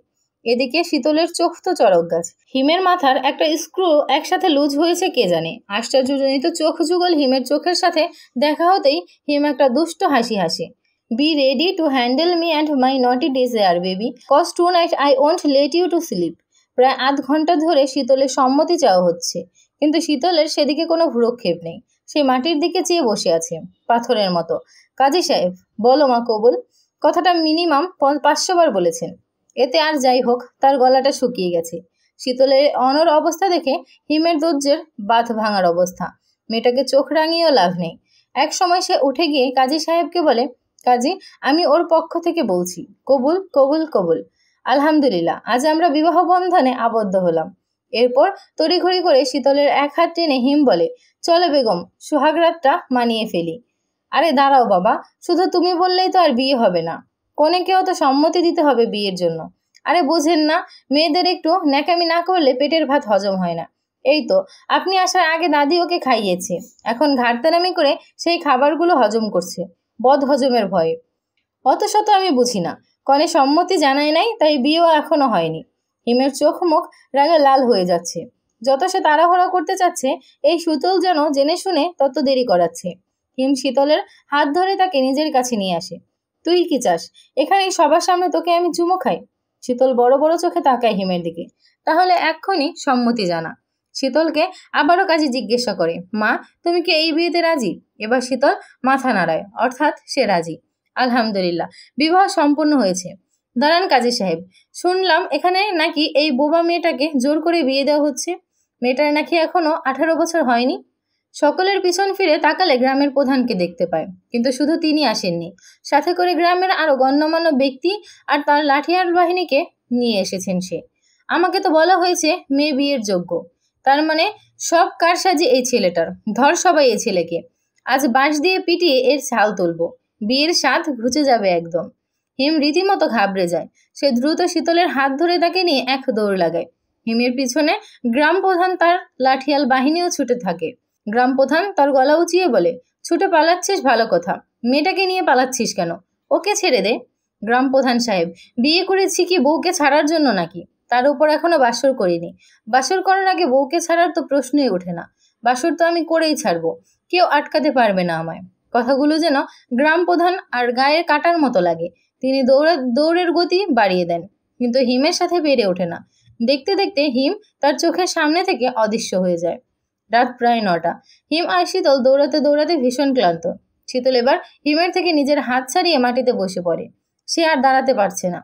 Speaker 1: এদিকে শীতলের চোখ তো চড়ক গাছ। হিমের মাথার একটা স্ক্রু একসাথে লুজ হয়েছে কে জানে। আশ্চর্যজনিত চোখ যুগল হিমের চোখের সাথে দেখা হতেই হিম একটা দুষ্ট হাসি হাসে। Be ready to handle me and my naughty desire baby, cause tonight I won't let you to sleep. প্রায় আধ ঘন্টা ধরে শীতলের সম্মতি চাওয়া হচ্ছে, কিন্তু শীতলের সেদিকে কোনো ভ্রুক্ষেপ নেই। সে মাটির দিকে চেয়ে বসে আছে পাথরের মতো। কাজী সাহেব, বলো মা কবুল। কথাটা মিনিমাম 500 বার বলেছেন। এতে আর যাই হোক, তার গলাটা শুকিয়ে গেছে। শীতলের অনর অবস্থা দেখে হিমের ধৈর্যের বাঁধ ভাঙার অবস্থা। মেয়েটাকে চোখ রাঙিয়েও লাভ নেই। এক সময় সে উঠে গিয়ে কাজী সাহেবকে বলে, কাজী, আমি ওর পক্ষ থেকে বলছি, কবুল কবুল কবুল। আলহামদুলিল্লাহ, আজ আমরা বিবাহ বন্ধনে আবদ্ধ হলাম। এরপর তড়িঘড়ি করে শীতলের এক হাত টেনে হিম বলে, চলো বেগম, সোহাগরাতটা মানিয়ে ফেলি। আরে দাঁড়াও বাবা, শুধু তুমি বললেই তো আর বিয়ে হবে না, কনেকেও তো সম্মতি দিতে হবে বিয়ের জন্য। আরে বোঝেন না, মেয়েদের একটু ন্যাকামি না করলে পেটের ভাত হজম হয় না। এই তো আপনি আসার আগে দাদি ওকে খাইয়েছে, এখন ঘাটতারামি করে সেই খাবারগুলো হজম করছে বদ হজমের ভয়ে। অত শত আমি বুঝি না, কনে সম্মতি জানায় নাই, তাই বিয়েও এখনো হয়নি। হিমের চোখ মুখ রাগে লাল হয়ে যাচ্ছে। যত সে তাড়াহুড়া করতে চাচ্ছে, এই শীতল যেন জেনে শুনে তত দেরি করাচ্ছে। হিম শীতলের হাত ধরে তাকে নিজের কাছে নিয়ে আসে। তুই কি চাস, এখানে সবার সামনে তোকে আমি চুমো খাই? শীতল বড় বড় চোখে তাকায় হিমের দিকে। তাহলে এক্ষুনি সম্মতি জানা। শীতলকে আবারও কাজী জিজ্ঞাসা করে, মা, তুমি কি এই বিয়েতে রাজি? এবার শীতল মাথা নাড়ায়, অর্থাৎ সে রাজি। আলহামদুলিল্লাহ, বিবাহ সম্পূর্ণ হয়েছে। দাঁড়ান কাজী সাহেব, শুনলাম এখানে নাকি এই বোবা মেয়েটাকে জোর করে বিয়ে দেওয়া হচ্ছে। মেয়েটার নাকি এখনো 18 বছর হয়নি। সকলের পিছন ফিরে তাকালে গ্রামের প্রধানকে দেখতে পায়, কিন্তু শুধু তিনি আসেননি, সাথে করে গ্রামের আরো গণ্যমান্য ব্যক্তি আর তার লাঠিয়াল বাহিনীকে নিয়ে এসেছেন সে। আমাকে তো বলা হয়েছে মেয়ে বিয়ের যোগ্য, তার মানে সব কারসাজি এই ছেলেটার। ধর সবাই এই ছেলেকে, আজ বাঁশ দিয়ে পিটিয়ে এর ছাল তুলব। বিয়ের স্বাদ ঘুচে যাবে একদম। হিম রীতিমতো ঘাবড়ে যায়। সে দ্রুত শীতলের হাত ধরে তাকে নিয়ে এক দৌড় লাগায়। হিমের পিছনে গ্রাম প্রধান তার লাঠিয়াল বাহিনীও ছুটে থাকে। গ্রাম প্রধান তার গলা উঁচিয়ে বলে, ছুটে পালাচ্ছিস ভালো কথা, মেয়েটাকে নিয়ে পালাচ্ছিস কেন? ওকে ছেড়ে দে। গ্রাম প্রধান সাহেব, বিয়ে করেছি কি বউকে ছাড়ার জন্য নাকি? তার উপর এখনো বাসর করিনি। বাসর করার আগে বউকে ছাড়ার তো প্রশ্নই ওঠে না। বাসর তো আমি করেই ছাড়বো, কেউ আটকাতে পারবে না আমায়। কথাগুলো যেন গ্রাম প্রধান আর গায়ের কাটার মতো লাগে। তিনি দৌড়ের গতি বাড়িয়ে দেন, কিন্তু হিমের সাথে পেরে ওঠে না। দেখতে দেখতে হিম তার চোখের সামনে থেকে অদৃশ্য হয়ে যায়। রাত প্রায় 9টা। হিম আর শীতল দৌড়াতে দৌড়াতে ভীষণ ক্লান্ত। শীতল এবার হিমের থেকে নিজের হাত ছাড়িয়ে মাটিতে বসে পড়ে। সে আর দাঁড়াতে পারছে না,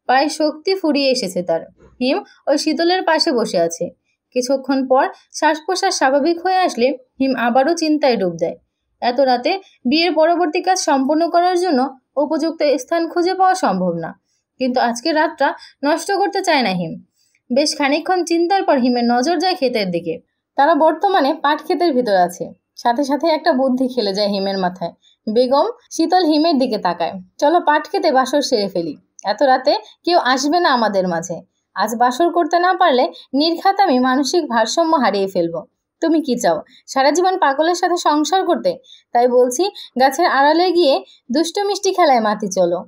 Speaker 1: পায়ে শক্তি ফুরিয়ে এসেছে তার। হিম ওই শীতলের পাশে বসে আছে। কিছুক্ষণ পর শ্বাস প্রশ্বাস স্বাভাবিক হয়ে আসলে হিম আবারও চিন্তায় ডুব দেয়। এত রাতে বিয়ের পরবর্তী কাজ সম্পন্ন করার জন্য উপযুক্ত স্থান খুঁজে পাওয়া সম্ভব না, কিন্তু আজকের রাতটা নষ্ট করতে চায় না হিম। বেশ খানিকক্ষণ চিন্তার পর হিমের নজর যায় ক্ষেতের দিকে। তারা বর্তমানে পাট ক্ষেতের ভিতর আছে। সাথে সাথে একটা বুদ্ধি খেলে যায় হিমের মাথায়। বেগম শীতল হিমের দিকে তাকায়। চলো পাট খেতে বাসর সেরে ফেলি, এত রাতে কেউ আসবে না আমাদের মাঝে। আজ বাসর করতে না পারলে নির্ঘাত আমি মানসিক ভারসাম্য হারিয়ে ফেলবো। তুমি কি চাও, সারা জীবন পাগলের সাথে সংসার করতে? তাই বলছি গাছের আড়ালে গিয়ে দুষ্টু মিষ্টি খেলায় মাতি চলো।